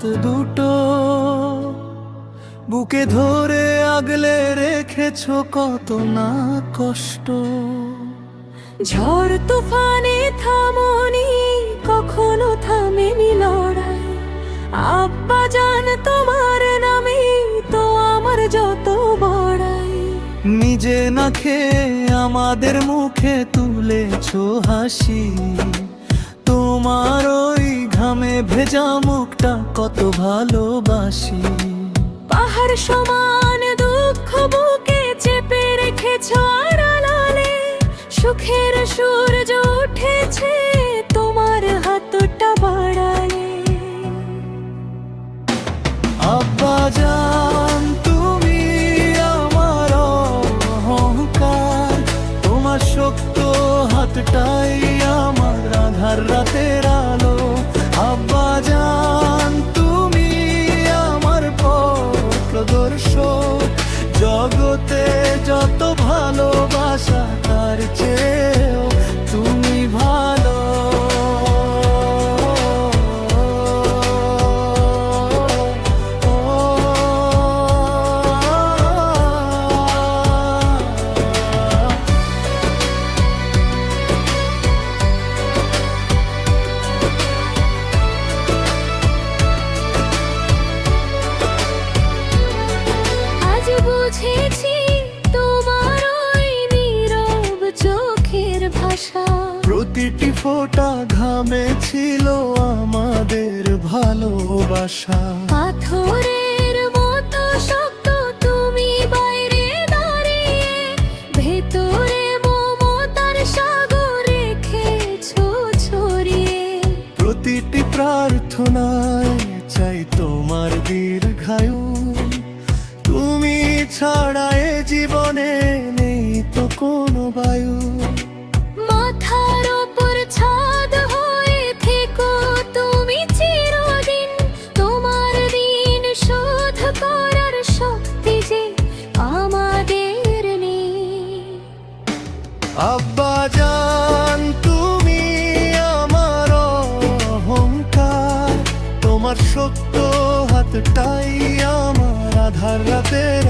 হাত দুটো বুকে ধরে আগলে রেখেছো কত না কষ্ট। ঝড় তুফানে থামনি, কখনো থামেনি লড়াই। আব্বা জান তোমার নামে তো আমার যত বড়াই। নিজে না খেয়ে আমাদের মুখে তুলেছো হাসি, তোমার ওই ঘামে ভেজা মুখটা কত ভালোবাসি। পাহাড় সমান দুঃখ বুকে চেপে রেখেছো আড়ালে, সুখের সূর্য উঠেছে তোমার হাতটা বাড়ালে। আব্বা জান তুমি আমার অহংকার, তোমার শক্ত হাতটাই আমার আধার রাতের আলো। আব্বা জান তুমি আমার পথ প্রদর্শক, জগতে যত ভালোবাসা তার চেয়েও তুমি ভালো। আজ বুঝেছি তোমার ওই নীরব চোখের ভাষা, প্রতিটি ফোঁটা ঘামে ছিল আমাদের ভালোবাসা। পাথরের মতো শক্ত তুমি বাইরে দাঁড়িয়ে, ভেতরে মমতার সাগর রেখেছো ছড়িয়ে। প্রতিটি প্রার্থনায় চাই তোমার দীর্ঘায়ু, তুমি ছাড়া এ জীবনে নেই তো কোনো বায়ু। মাথার ওপর ছাদ হয়ে থেকো তুমি চিরদিন, তোমার দিন শোধ করার শক্তি যে আমাদের নেই। আব্বা জান তুমি আমার অহংকার, তোমার শক্ত হাতটাই আমার আধার রাতের